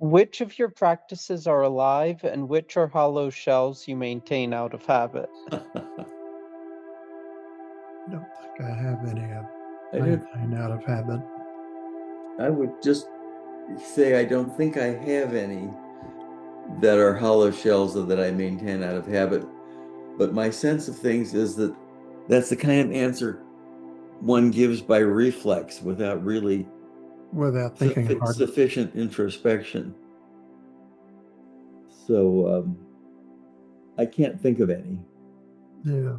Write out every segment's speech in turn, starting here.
Which of your practices are alive and which are hollow shells you maintain out of habit? I don't think I have any don't. maintained out of habit. I would just say I don't think I have any that are hollow shells or that I maintain out of habit. But my sense of things is that that's the kind of answer one gives by reflex without really thinking hard. sufficient introspection. So I can't think of any. Yeah.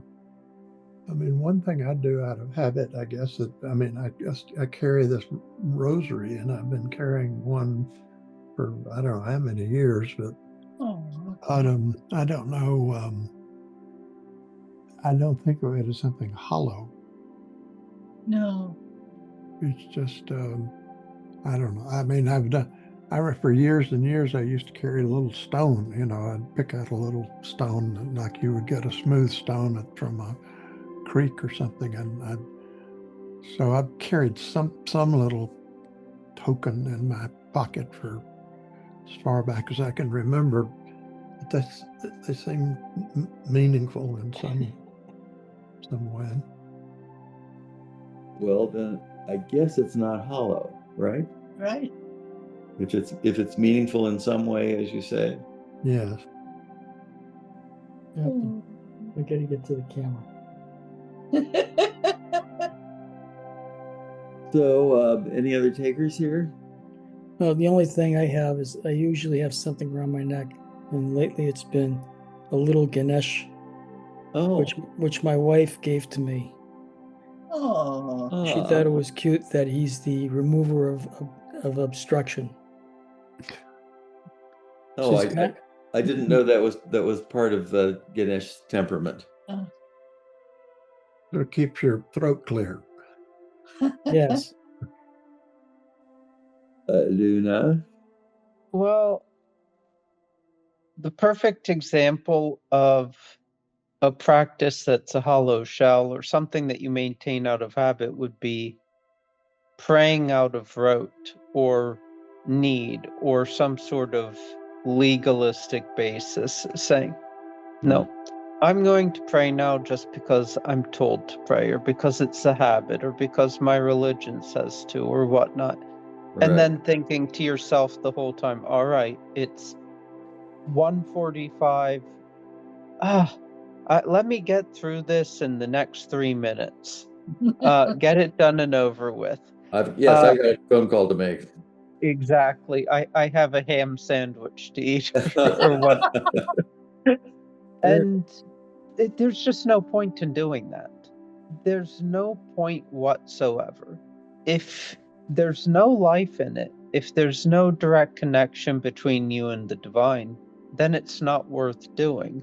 I mean, one thing I do out of habit, I guess, I carry this rosary, and I've been carrying one for I don't know how many years, but I don't know. I don't think of it as something hollow. No. It's just I don't know. I mean, for years and years I used to carry a little stone. I'd pick out a little stone like you would get a smooth stone from a creek or something, and so I've carried some little token in my pocket for as far back as I can remember. But they seem meaningful in some way. Well, then I guess it's not hollow, right? Right. If it's meaningful in some way, as you say. Yes. We got to get to the camera. So, any other takers here? Well, the only thing I have is I usually have something around my neck, and lately it's been a little Ganesh, which my wife gave to me. Oh. She thought it was cute that he's the remover of obstruction. Oh, I didn't know that was part of the Ganesh temperament. So it keeps your throat clear. Yes. Luna? Well, the perfect example of a practice that's a hollow shell or something that you maintain out of habit would be praying out of rote or need or some sort of legalistic basis, saying, no, I'm going to pray now just because I'm told to pray, or because it's a habit, or because my religion says to, or whatnot. Right. And then thinking to yourself the whole time, all right, it's 1:45. Let me get through this in the next 3 minutes. Get it done and over with. I got a phone call to make. Exactly. I have a ham sandwich to eat or what. And there's just no point in doing that. There's no point whatsoever. If there's no life in it, if there's no direct connection between you and the divine, then it's not worth doing.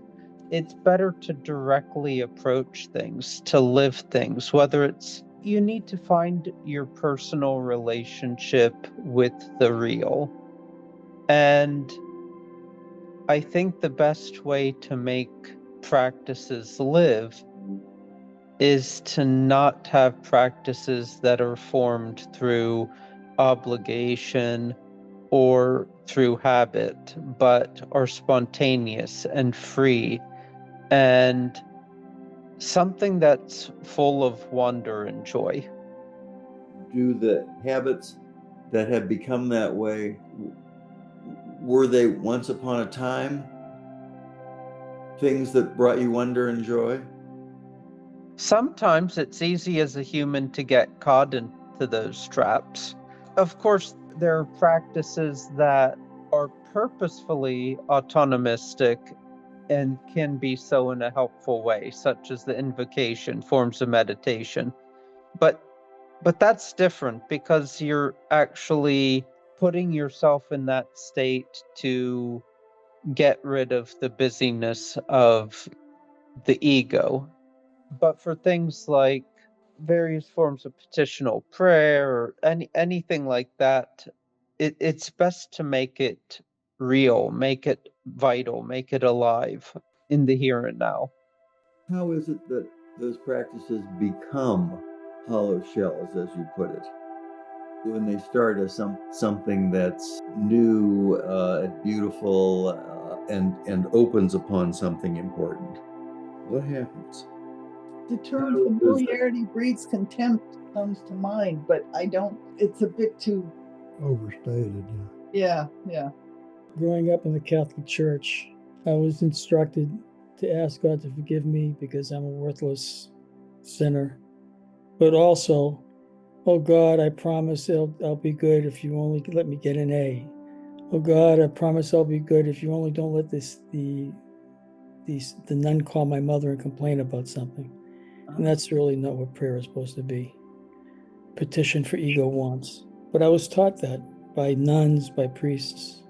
It's better to directly approach things, to live things, whether it's you need to find your personal relationship with the real. And I think the best way to make practices live is to not have practices that are formed through obligation or through habit, but are spontaneous and free and something that's full of wonder and joy. Do the habits that have become that way, were they once upon a time things that brought you wonder and joy? Sometimes it's easy as a human to get caught into those traps. Of course, there are practices that are purposefully autonomistic and can be so in a helpful way, such as the invocation, forms of meditation. But that's different because you're actually putting yourself in that state to get rid of the busyness of the ego. But for things like various forms of petitional prayer or anything like that, it's best to make it real, make it vital, make it alive in the here and now. How is it that those practices become hollow shells, as you put it? when they start something that's new and beautiful and opens upon something important, what happens? The term How does that- familiarity breeds contempt comes to mind, but I don't, it's a bit too, Overstated, yeah. yeah. Growing up in the Catholic Church, I was instructed to ask God to forgive me because I'm a worthless sinner. But also, oh God, I promise I'll be good if you only let me get an A. Oh God, I promise I'll be good if you only don't let the nun call my mother and complain about something. And that's really not what prayer is supposed to be. Petition for ego wants. But I was taught that by nuns, by priests.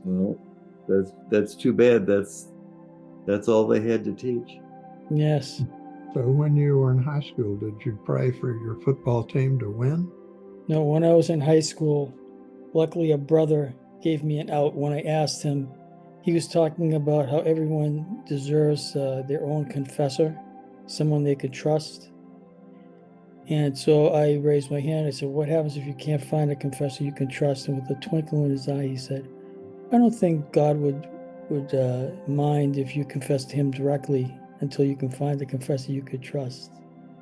Well, that's too bad. That's all they had to teach. Yes. So when you were in high school, did you pray for your football team to win? No, when I was in high school, luckily a brother gave me an out when I asked him. He was talking about how everyone deserves their own confessor, someone they could trust. And so I raised my hand. I said, what happens if you can't find a confessor you can trust? And with a twinkle in his eye, he said, I don't think God would mind if you confess to him directly until you can find a confessor you could trust.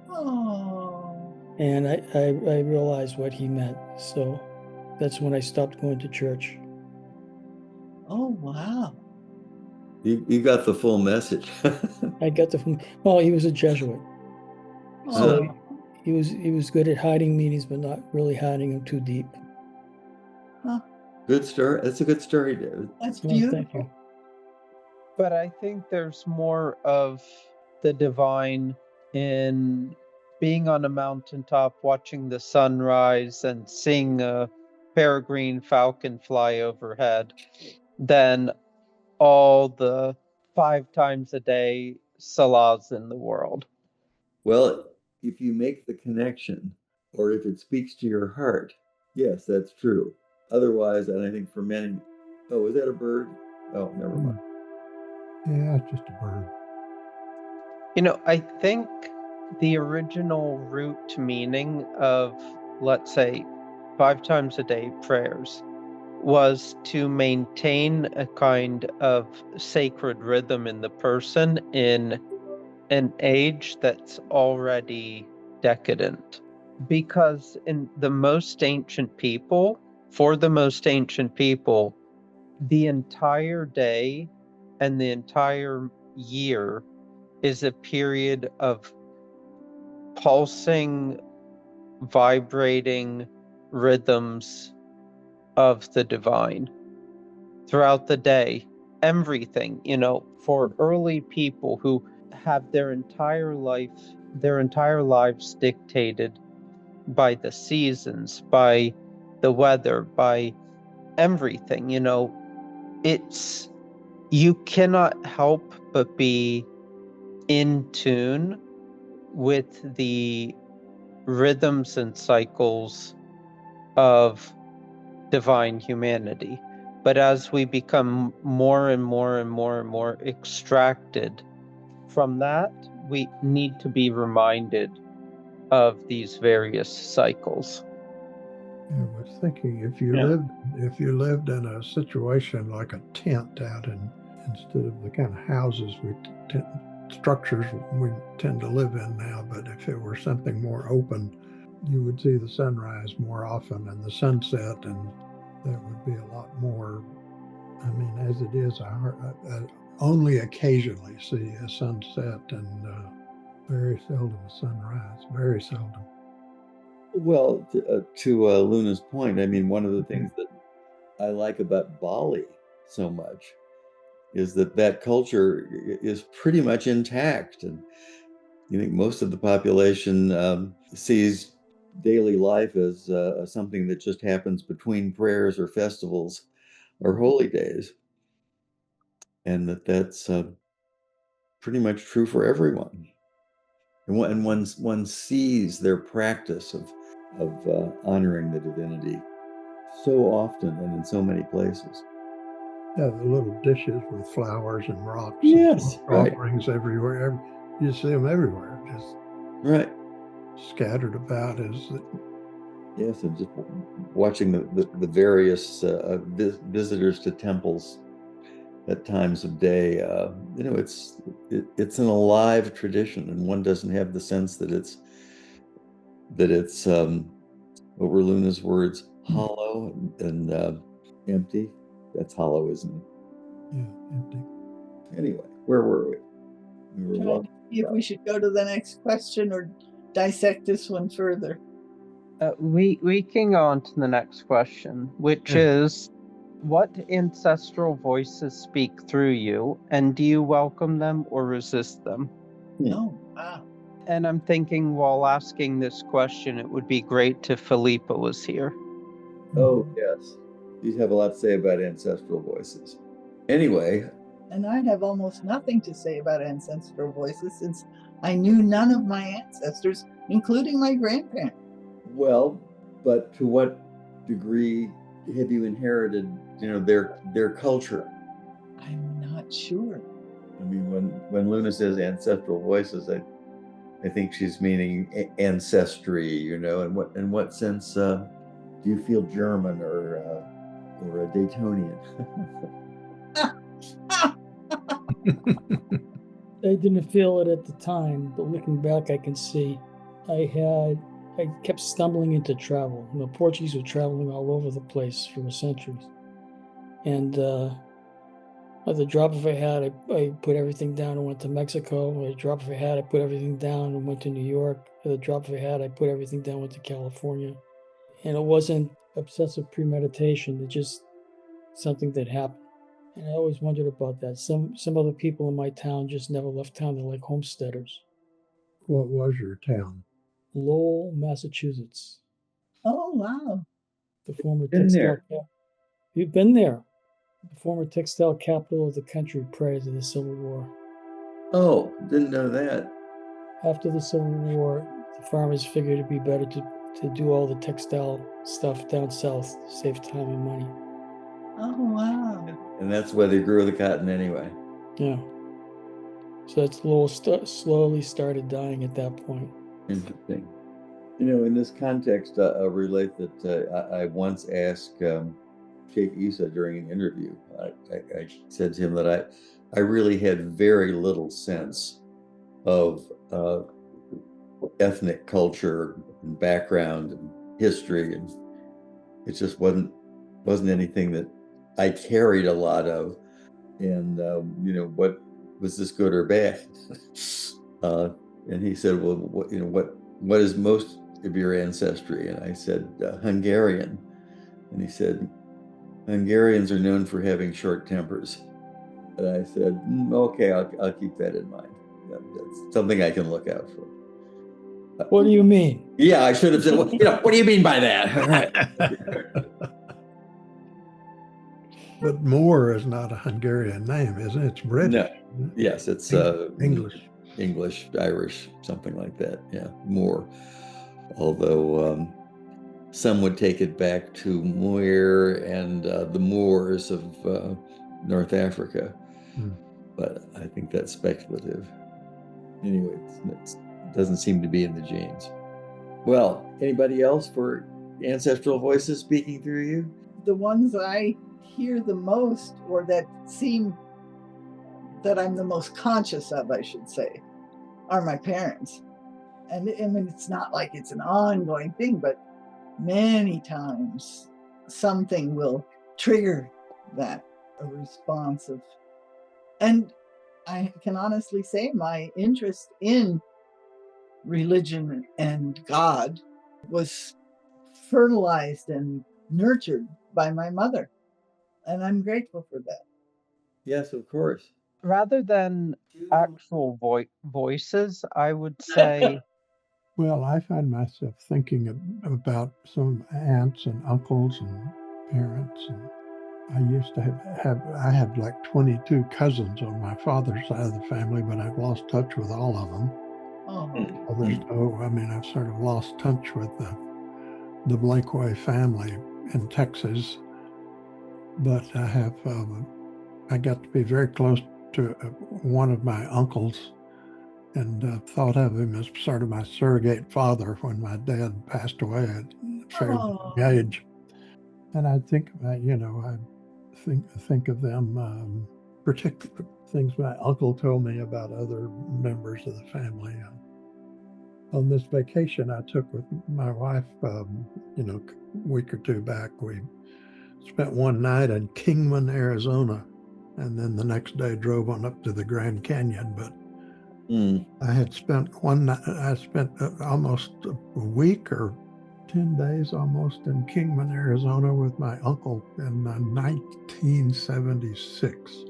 Oh. And I realized what he meant. So that's when I stopped going to church. Oh, wow. You got the full message. I got well, he was a Jesuit. So he was good at hiding meanings, but not really hiding them too deep. Huh. Good story. That's a good story, David. That's Well, beautiful. thank you. But I think there's more of the divine in being on a mountaintop, watching the sunrise and seeing a peregrine falcon fly overhead than all the 5 times a day salahs in the world. Well, if you make the connection, or if it speaks to your heart, yes, that's true. Otherwise, and I think for many, oh, is that a bird? Oh, never mind. Yeah, it's just a bird. You know, I think the original root meaning of, let's say, 5 times a day prayers was to maintain a kind of sacred rhythm in the person in an age that's already decadent. Because in the most ancient people, for the most ancient people, the entire day and the entire year is a period of pulsing, vibrating rhythms of the divine throughout the day. Everything, you know, for early people who have their entire lives dictated by the seasons, by the weather, by everything, you know, you cannot help but be in tune with the rhythms and cycles of divine humanity. But as we become more and more and more and more extracted from that, we need to be reminded of these various cycles. I was thinking if you lived in a situation like a tent out in, instead of the kind of houses structures we tend to live in now, but if it were something more open, you would see the sunrise more often and the sunset, and that would be a lot more. I mean, as it is, I only occasionally see a sunset and very seldom a sunrise, very seldom. Well, to Luna's point, I mean, one of the things that I like about Bali so much is that culture is pretty much intact. And you think most of the population sees daily life as something that just happens between prayers or festivals or holy days. And that's pretty much true for everyone. And one sees their practice of honoring the divinity so often and in so many places. Yeah, the little dishes with flowers and rocks. Yes, and right. offerings everywhere. You see them everywhere, just Right. scattered about. Yes, and just watching the various visitors to temples at times of day, it's an alive tradition, and one doesn't have the sense that it's what were Luna's words, hollow and empty. That's hollow, isn't it? Yeah, empty. Anyway, where were we? We were Trying to see if we should go to the next question or dissect this one further. We can go on to the next question, which Yeah. is, what ancestral voices speak through you, and do you welcome them or resist them? Oh, wow. And I'm thinking while asking this question, it would be great if Philippa was here. Oh, yes. You have a lot to say about ancestral voices. Anyway. And I have almost nothing to say about ancestral voices since I knew none of my ancestors, including my grandparents. Well, but to what degree have you inherited, their culture? I'm not sure. I mean, when Luna says ancestral voices, I think she's meaning ancestry, in what sense do you feel German or a Daytonian? I didn't feel it at the time, but looking back, I can see I kept stumbling into travel. The Portuguese were traveling all over the place for centuries. And at the drop of a hat, I put everything down and went to Mexico. At the drop of a hat, I put everything down and went to New York. At the drop of a hat, I put everything down and went to California. And it wasn't obsessive premeditation. It's just something that happened. And I always wondered about that. Some other people in my town just never left town. They're like homesteaders. What was your town? Lowell, Massachusetts. Oh, wow. The former Been textile there. capital. You've been there. The former textile capital of the country prior to the Civil War. Oh, didn't know that. After the Civil War, the farmers figured it'd be better to do all the textile stuff down south to save time and money. Oh, wow. And that's why they grew the cotton anyway. Yeah. So it's Lowell slowly started dying at that point. Interesting. In this context, I'll relate that I once asked Sheikh Isa during an interview. I said to him that I really had very little sense of ethnic culture and background and history, and it just wasn't anything that I carried a lot of. And what was this, good or bad? And he said, well, what is most of your ancestry? And I said, Hungarian. And he said, Hungarians are known for having short tempers. And I said, okay, I'll keep that in mind. That's something I can look out for. What do you mean? Yeah, I should have said, what do you mean by that? But Moore is not a Hungarian name, is it? It's British. No. Yes, it's English, Irish, something like that. Yeah, Moore. Although some would take it back to Muir and the Moors of North Africa. But I think that's speculative. Anyway, it doesn't seem to be in the genes. Well, anybody else for ancestral voices speaking through you? The ones I hear the most, or that seem that I'm the most conscious of, I should say, are my parents. And I mean, it's not like it's an ongoing thing, but many times something will trigger that, a response of, and I can honestly say my interest in religion and God was fertilized and nurtured by my mother. And I'm grateful for that. Yes, of course. Rather than actual voices, I would say... Well, I find myself thinking about some aunts and uncles and parents. And I used to I have like 22 cousins on my father's side of the family, but I've lost touch with all of them. I've sort of lost touch with the Blakeway family in Texas. But I got to be very close to one of my uncles and thought of him as sort of my surrogate father when my dad passed away fairly Oh. young age. And I think about, I think of them, particular things my uncle told me about other members of the family. On this vacation I took with my wife, a week or two back, we spent one night in Kingman, Arizona, and then the next day drove on up to the Grand Canyon. But I had spent almost a week or 10 days almost in Kingman, Arizona with my uncle in 1976,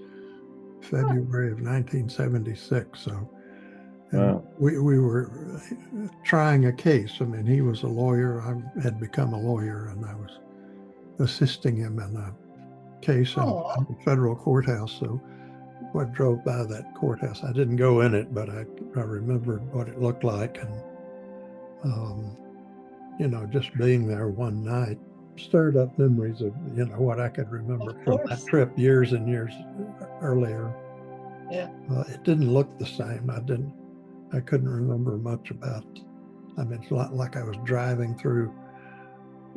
February of 1976. So wow. we were trying a case. I mean, he was a lawyer. I had become a lawyer, and I was assisting him in a case in the federal courthouse. So I drove by that courthouse. I didn't go in it, but I remembered what it looked like. And, just being there one night stirred up memories of, what I could remember from that trip years and years earlier. Yeah. It didn't look the same. I couldn't remember much about, it's like I was driving through.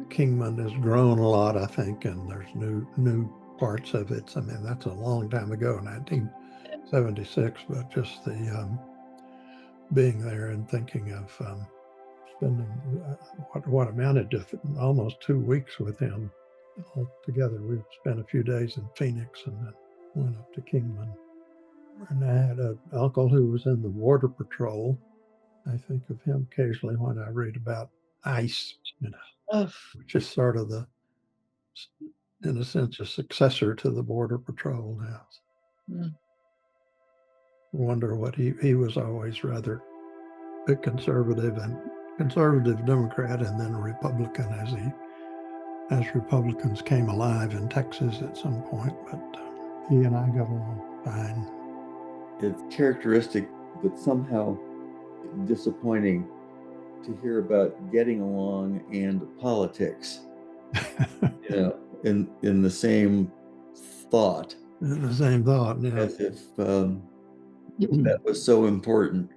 Kingman has grown a lot, I think, and there's new parts of it. That's a long time ago, 1976, but just the being there and thinking of spending what amounted to almost 2 weeks with him all together. We spent a few days in Phoenix and then went up to Kingman. And I had an uncle who was in the Border Patrol. I think of him occasionally when I read about ICE, which is sort of in a sense, a successor to the Border Patrol now. Wonder what he was always rather a conservative Democrat, and then a Republican as Republicans came alive in Texas at some point. But he and I got along fine. It's characteristic, but somehow disappointing to hear about getting along and politics. In the same thought. In the same thought, yeah. As if that was so important.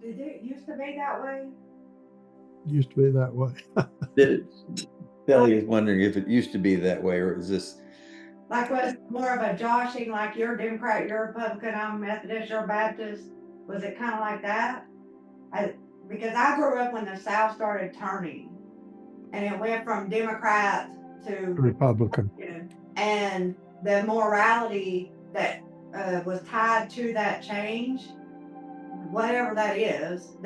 Did it used to be that way? Used to be that way. Sally is wondering if it used to be that way, or is this like was more of a joshing, like you're a Democrat, you're a Republican, I'm Methodist, you're Baptist? Was it kind of like that? Because I grew up when the South started turning, and it went from Democrat to Republican, and the morality that was tied to that change, whatever that is,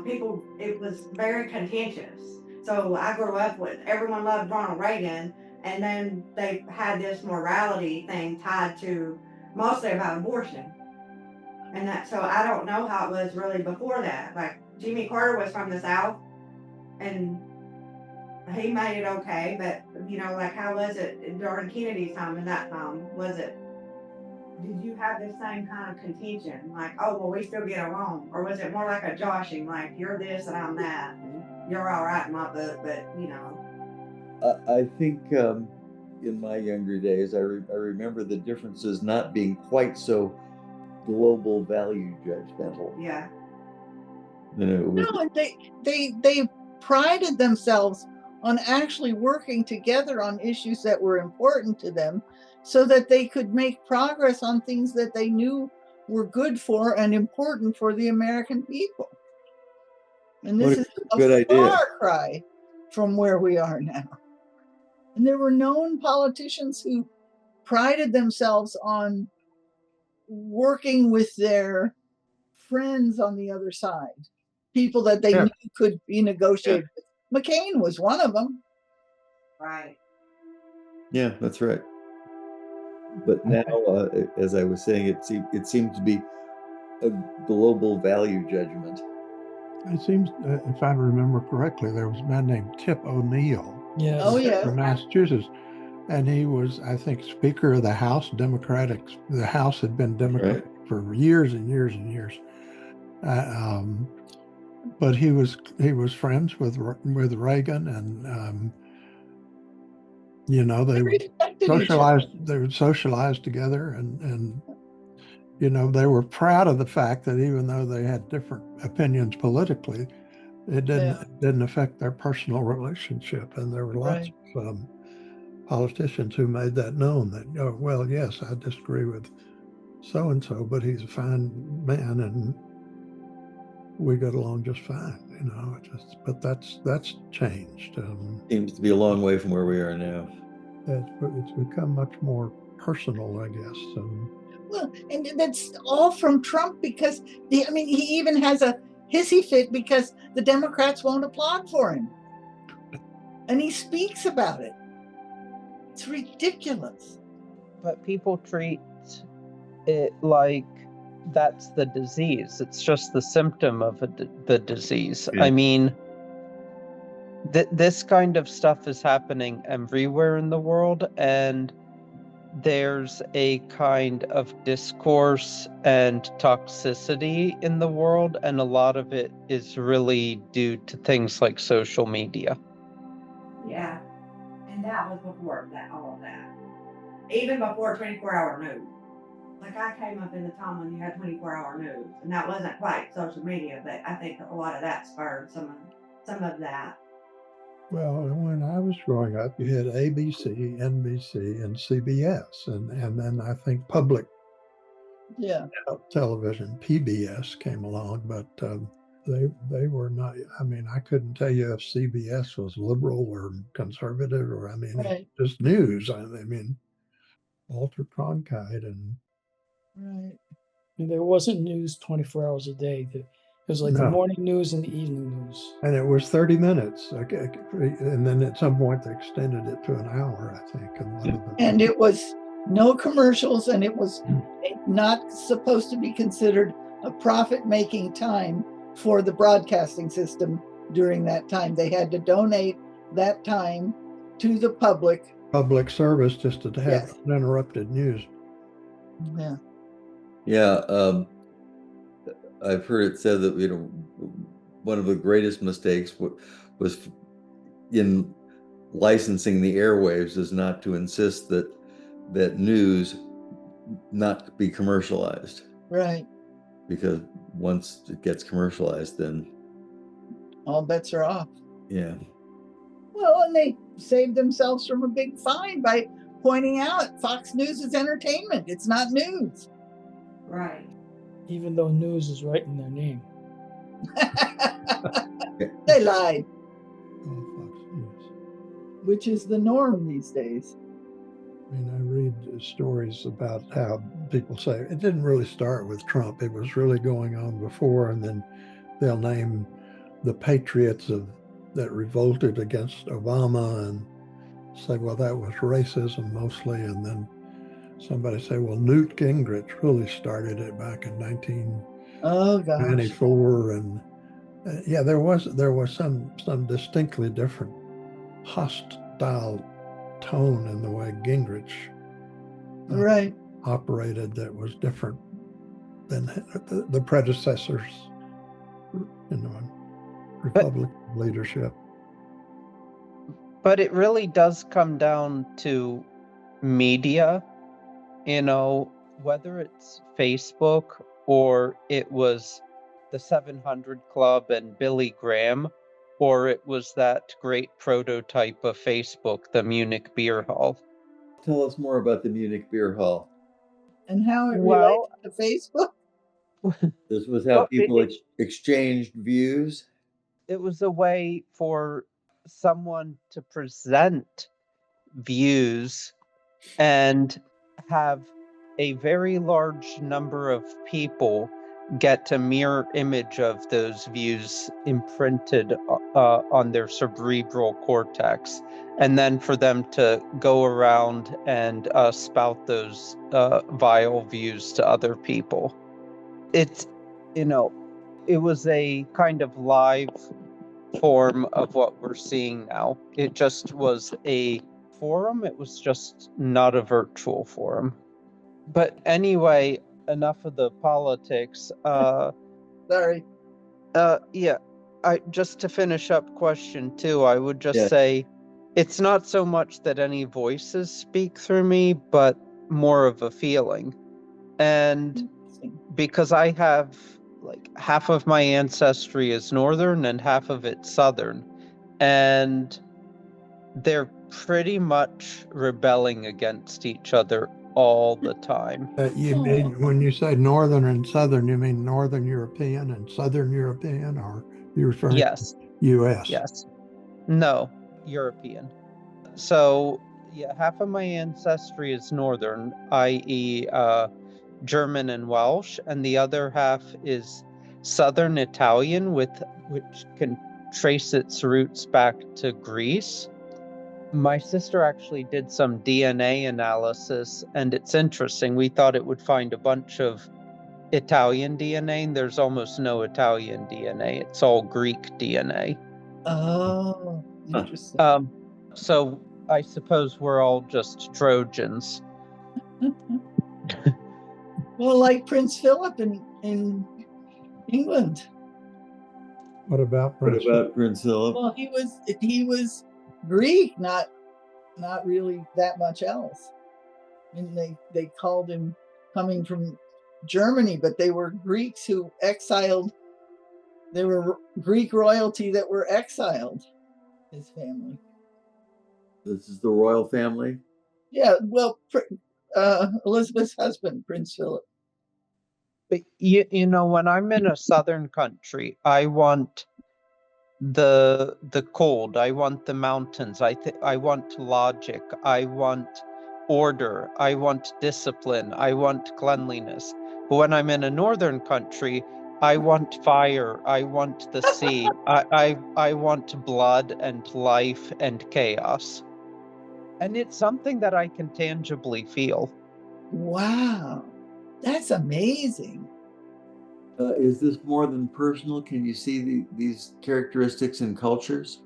people, it was very contentious. So I grew up with, everyone loved Ronald Reagan, and then they had this morality thing tied to mostly about abortion. And so I don't know how it was really before that. Like Jimmy Carter was from the South, and he made it okay, but like how was it during Kennedy's time and that time? Did you have the same kind of contention? Like, oh, well, we still get along? Or was it more like a joshing, like you're this and I'm that, and you're all right in my book, but I think in my younger days, I remember the differences not being quite so global value judgmental. Yeah. They prided themselves on actually working together on issues that were important to them, so that they could make progress on things that they knew were good for and important for the American people. And this is a far cry from where we are now. And there were known politicians who prided themselves on working with their friends on the other side, people that they knew could be negotiated with. McCain was one of them. Right. Yeah, that's right. But now, as I was saying, it seems to be a global value judgment. It seems, if I remember correctly, there was a man named Tip O'Neill. Yes. Oh, yeah. From Massachusetts. And he was, I think, Speaker of the House, Democratic. The House had been Democratic for years and years and years. But he was friends with Reagan, and they would socialize together, and they were proud of the fact that even though they had different opinions politically, It didn't affect their personal relationship, and there were lots of politicians who made that known. That, oh, well, yes, I disagree with so and so, but he's a fine man, and we got along just fine. But that's changed. Seems to be a long way from where we are now. It's become much more personal, I guess. Well, and that's all from Trump, because he even has a hissy fit because the Democrats won't applaud for him. And he speaks about it. It's ridiculous. But people treat it like that's the disease. It's just the symptom of the disease. Yeah. I mean, this kind of stuff is happening everywhere in the world, and there's a kind of discourse and toxicity in the world, and a lot of it is really due to things like social media. Yeah, and that was before all of that. Even before 24-hour news. Like, I came up in the time when you had 24-hour news, and that wasn't quite social media, but I think a lot of that spurred some of that. Well, when I was growing up, you had ABC, NBC, and CBS, and then I think public television, PBS, came along, but they were not. I mean, I couldn't tell you if CBS was liberal or conservative, or just news. I mean, Walter Cronkite and. Right. And there wasn't news 24 hours a day. It was like the morning news and the evening news. And it was 30 minutes. And then at some point they extended it to an hour, I think. And it was no commercials, and it was not supposed to be considered a profit-making time for the broadcasting system during that time. They had to donate that time to the public. Public service, just to have uninterrupted news. Yeah. Yeah, I've heard it said that one of the greatest mistakes was in licensing the airwaves is not to insist that news not be commercialized. Right. Because once it gets commercialized, then all bets are off. Yeah. Well, and they saved themselves from a big fine by pointing out Fox News is entertainment. It's not news. Right. Even though news is right in their name. They lied. Oh, Fox News. Which is the norm these days. I mean, I read stories about how people say it didn't really start with Trump. It was really going on before, and then they'll name the patriots that revolted against Obama and say, well, that was racism mostly. And then somebody say, well, Newt Gingrich really started it back in 1994. And there was some distinctly different hostile tone in the way Gingrich operated that was different than the predecessors in Republican leadership. But it really does come down to media, whether it's Facebook or it was the 700 Club and Billy Graham, or it was that great prototype of Facebook, the Munich Beer Hall. Tell us more about the Munich Beer Hall. And how it relates to Facebook? This was how people exchanged views? It was a way for someone to present views and have a very large number of people get a mirror image of those views imprinted on their cerebral cortex, and then for them to go around and spout those vile views to other people. It was a kind of live form of what we're seeing now. It just was a forum. It was just not a virtual forum. But anyway, enough of the politics. Sorry. Just to finish up question 2, I would just say it's not so much that any voices speak through me, but more of a feeling. And because I have like half of my ancestry is northern and half of it's southern, and they're pretty much rebelling against each other all the time. You mean, when you say northern and southern, you mean northern European and southern European, or you're referring Yes, to U.S.? yes. No, European. So, yeah, half of my ancestry is northern, i.e., German and Welsh, and the other half is southern Italian, which can trace its roots back to Greece. My sister actually did some DNA analysis, and it's interesting. We thought it would find a bunch of Italian DNA, and there's almost no Italian DNA. It's all Greek DNA. Oh, interesting. So I suppose we're all just Trojans. Well, like Prince Philip in England. What about What Prince? about Prince Philip? Well, he was Greek, not really that much else. And they called him coming from Germany, but they were Greeks who exiled. They were Greek royalty that were exiled. His family. This is the royal family? Yeah, well, Elizabeth's husband, Prince Philip. But you know, when I'm in a southern country, I want the cold. I want the mountains. I want logic. I want order. I want discipline. I want cleanliness. But when I'm in a northern country, I want fire. I want the sea. I want blood and life and chaos. And it's something that I can tangibly feel. Wow, that's amazing. Is this more than personal? Can you see these characteristics in cultures?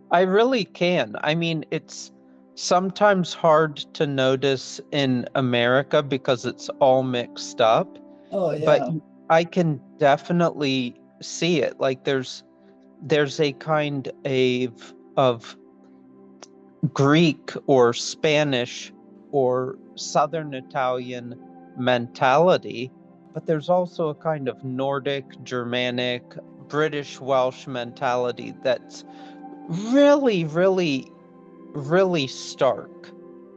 I really can. I mean, it's sometimes hard to notice in America because it's all mixed up. Oh yeah. But I can definitely see it. Like there's a kind of Greek or Spanish or Southern Italian mentality, but there's also a kind of Nordic, Germanic, British, Welsh mentality that's really, really, really stark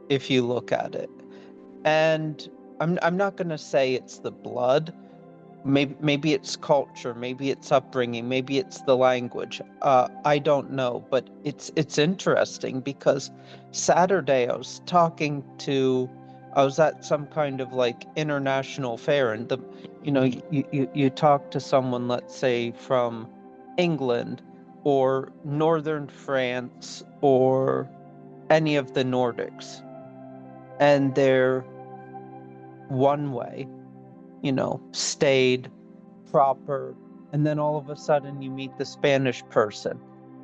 if you look at it. And I'm not going to say it's the blood. Maybe it's culture, maybe it's upbringing, maybe it's the language. I don't know, but it's interesting because Saturday I was at some kind of like international fair, and you talk to someone, let's say from England or northern France or any of the Nordics, and they're one way, staid, proper, and then all of a sudden you meet the Spanish person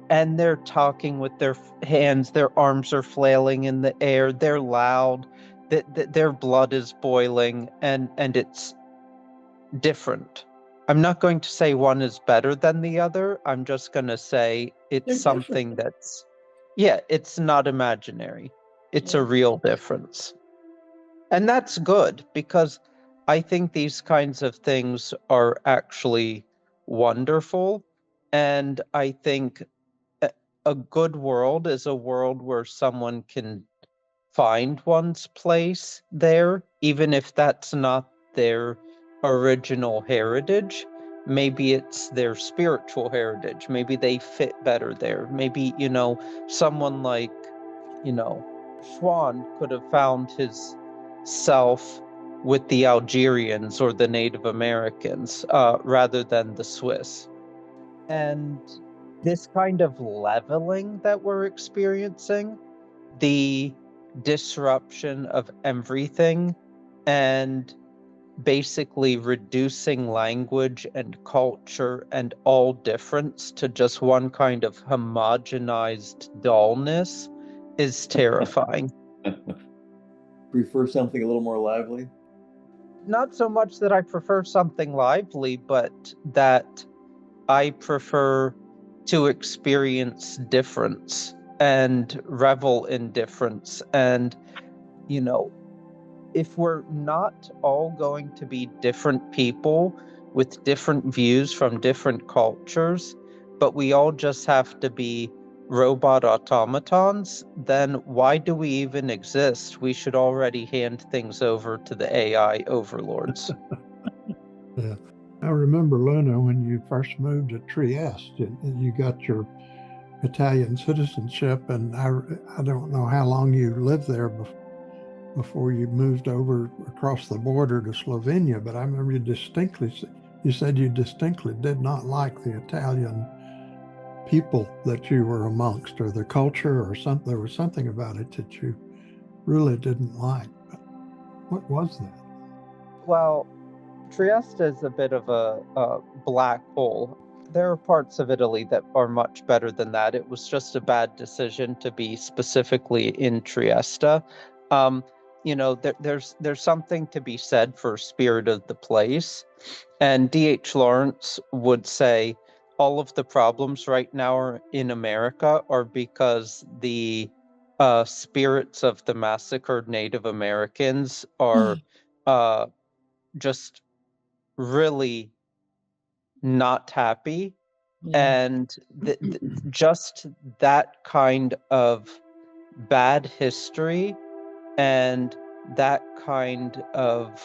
and they're talking with their hands, their arms are flailing in the air, they're loud, their blood is boiling, and it's different. I'm not going to say one is better than the other. I'm just going to say it's They're something different. it's not imaginary. It's a Yeah. real difference. And that's good because I think these kinds of things are actually wonderful. And I think a good world is a world where someone can find one's place there, even if that's not their original heritage. Maybe it's their spiritual heritage. Maybe they fit better there. Maybe, someone like, Schwann could have found his self with the Algerians or the Native Americans rather than the Swiss. And this kind of leveling that we're experiencing, the disruption of everything and basically reducing language and culture and all difference to just one kind of homogenized dullness is terrifying. Prefer something a little more lively? Not so much that I prefer something lively, but that I prefer to experience difference and revel in difference. And, if we're not all going to be different people, with different views from different cultures, but we all just have to be robot automatons, then why do we even exist? We should already hand things over to the AI overlords. Yeah. I remember, Luna, when you first moved to Trieste, and you got your Italian citizenship, and I don't know how long you lived there before you moved over across the border to Slovenia, but I remember you said you distinctly did not like the Italian people that you were amongst, or the culture, or something. There was something about it that you really didn't like. But what was that? Well, Trieste is a bit of a black hole. There are parts of Italy that are much better than that. It was just a bad decision to be specifically in Trieste. There's something to be said for spirit of the place. And D.H. Lawrence would say all of the problems right now are in America are because the spirits of the massacred Native Americans are just really not happy. Yeah. And just that kind of bad history and that kind of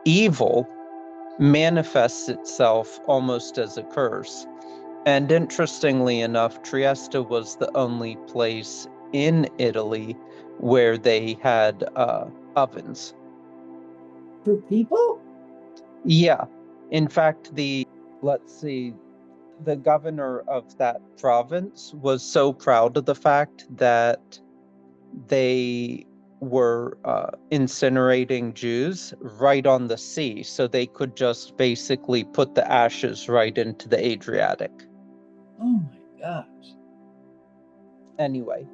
evil manifests itself almost as a curse. And interestingly enough, Trieste was the only place in Italy where they had ovens. For people? Yeah. In fact, let's see, the governor of that province was so proud of the fact that they were incinerating Jews right on the sea, so they could just basically put the ashes right into the Adriatic. Oh my gosh. Anyway,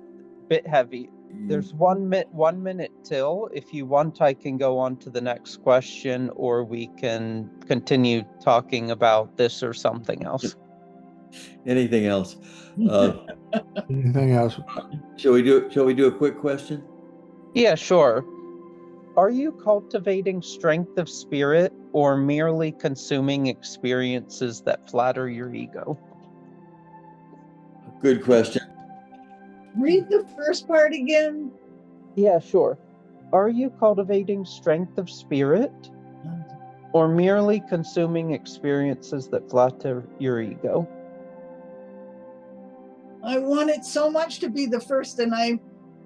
bit heavy. There's 1 minute till. If you want, I can go on to the next question, or we can continue talking about this or something else. Anything else? Anything else? Shall we do a quick question? Yeah, sure. Are you cultivating strength of spirit or merely consuming experiences that flatter your ego? Good question. Read the first part again. Yeah, sure. Are you cultivating strength of spirit or merely consuming experiences that flatter your ego? I want it so much to be the first, and I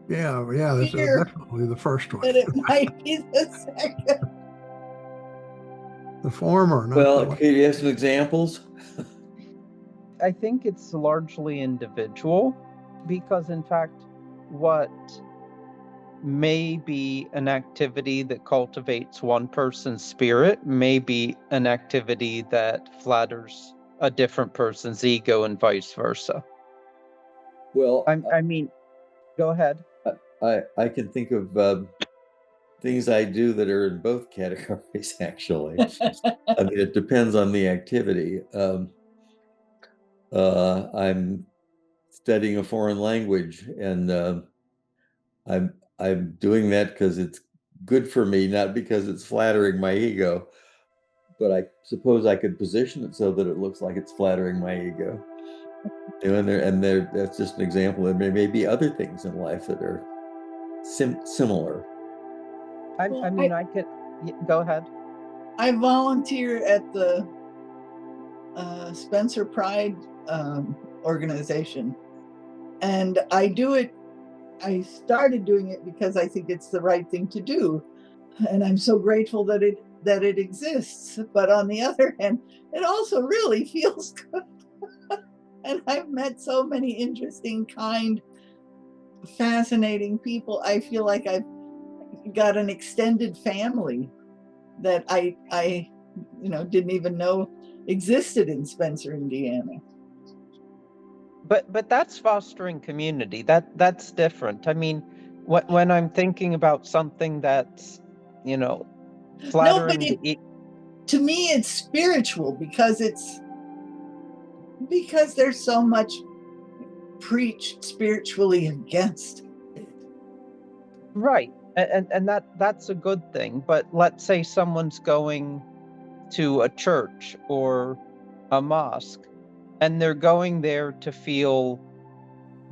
Yeah, this is fear definitely the first one. that it might be the second. The former, not Well, the can you have some examples? I think it's largely individual because, in fact, what may be an activity that cultivates one person's spirit may be an activity that flatters a different person's ego and vice versa. Well, I mean, go ahead. I can think of things I do that are in both categories, actually. I mean, it depends on the activity. I'm studying a foreign language, and I'm doing that because it's good for me, not because it's flattering my ego. But I suppose I could position it so that it looks like it's flattering my ego. That's just an example. There may be other things in life that are similar. I could go ahead. I volunteer at the Spencer Pride organization, and I do it. I started doing it because I think it's the right thing to do, and I'm so grateful that it exists. But on the other hand, it also really feels good. And I've met so many interesting, kind, fascinating people. I feel like I've got an extended family that I didn't even know existed in Spencer, Indiana. But that's fostering community. That's different. I mean, when I'm thinking about something that's, flattering to me it's spiritual because there's so much preached spiritually against it. Right. And that's a good thing. But let's say someone's going to a church or a mosque, and they're going there to feel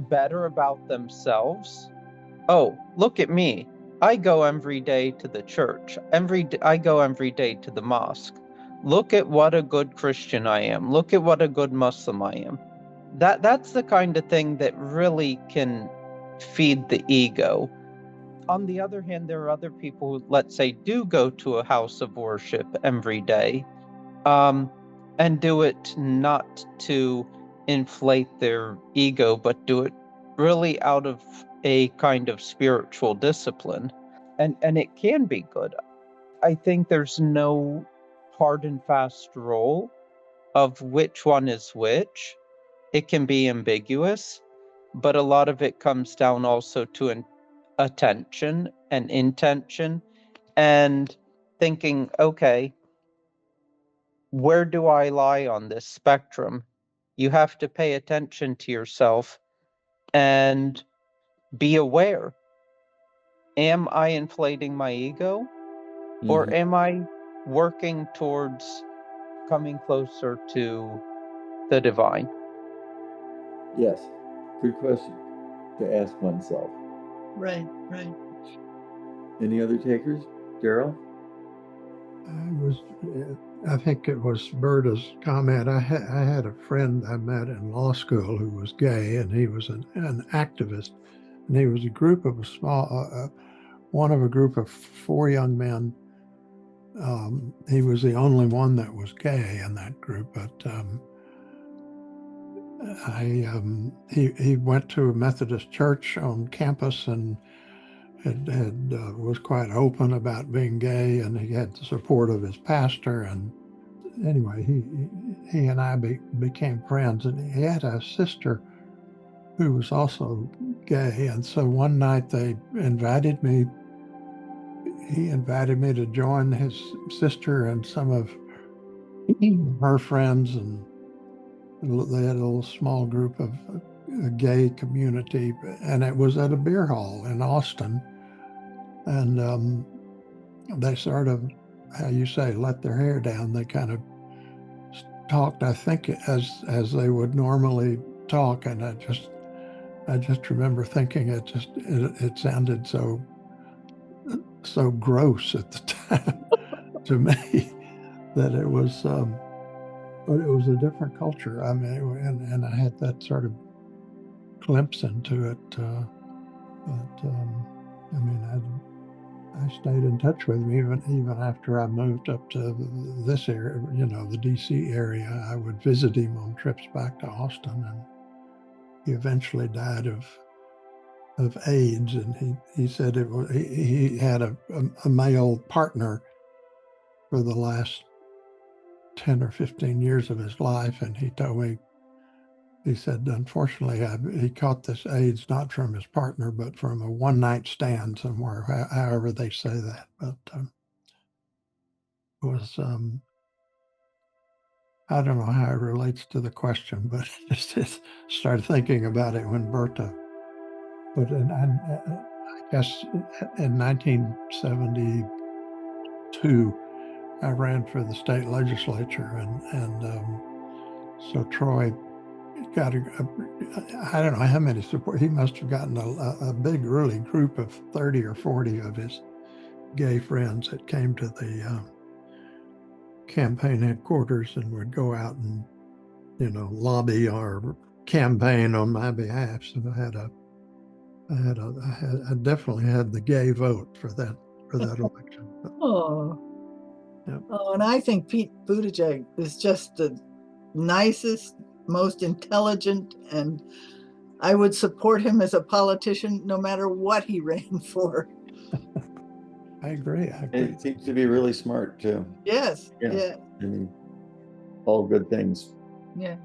better about themselves. Oh, look at me. I go every day to the church. I go every day to the mosque. Look at what a good Christian I am. Look at what a good Muslim I am. That's the kind of thing that really can feed the ego. On the other hand, there are other people who, let's say, do go to a house of worship every day, and do it not to inflate their ego, but do it really out of a kind of spiritual discipline. And it can be good. I think there's no hard and fast rule of which one is which. It can be ambiguous, but a lot of it comes down also to attention and intention, and thinking, okay, where do I lie on this spectrum? You have to pay attention to yourself and be aware. Am I inflating my ego, or am I working towards coming closer to the divine? Yes, good question to ask oneself. Right, right. Any other takers? Daryl? I think it was Berta's comment. I had a friend I met in law school who was gay, and he was an activist, and he was one of a group of 4 young men. He was the only one that was gay in that group, but he went to a Methodist church on campus and was quite open about being gay, and he had the support of his pastor. And anyway, he and I became friends, and he had a sister who was also gay. And so one night he invited me to join his sister and some of her friends, and they had a little small group of a gay community, and it was at a beer hall in Austin. And they sort of, how you say, let their hair down. They kind of talked, I think, as they would normally talk, and I just remember thinking it sounded so gross at the time to me that it was, but it was a different culture. I mean, and I had that sort of glimpse into it. But I mean, I stayed in touch with him even after I moved up to this area, the DC area. I would visit him on trips back to Austin, and he eventually died of AIDS. And he said he had a male partner for the last 10 or 15 years of his life, and he told me, he said, unfortunately, he caught this AIDS not from his partner, but from a one-night stand somewhere, however they say that. But it was, I don't know how it relates to the question, but just started thinking about it when Berta. But I guess in 1972, I ran for the state legislature, and so Troy got I don't know how many support. He must have gotten a big early group of 30 or 40 of his gay friends that came to the campaign headquarters and would go out and, lobby or campaign on my behalf. So I definitely had the gay vote for that election. Oh. Yep. Oh, and I think Pete Buttigieg is just the nicest, most intelligent, and I would support him as a politician no matter what he ran for. I agree. It seems to be really smart too. Yes. Yeah. Yeah. I mean, all good things. Yeah.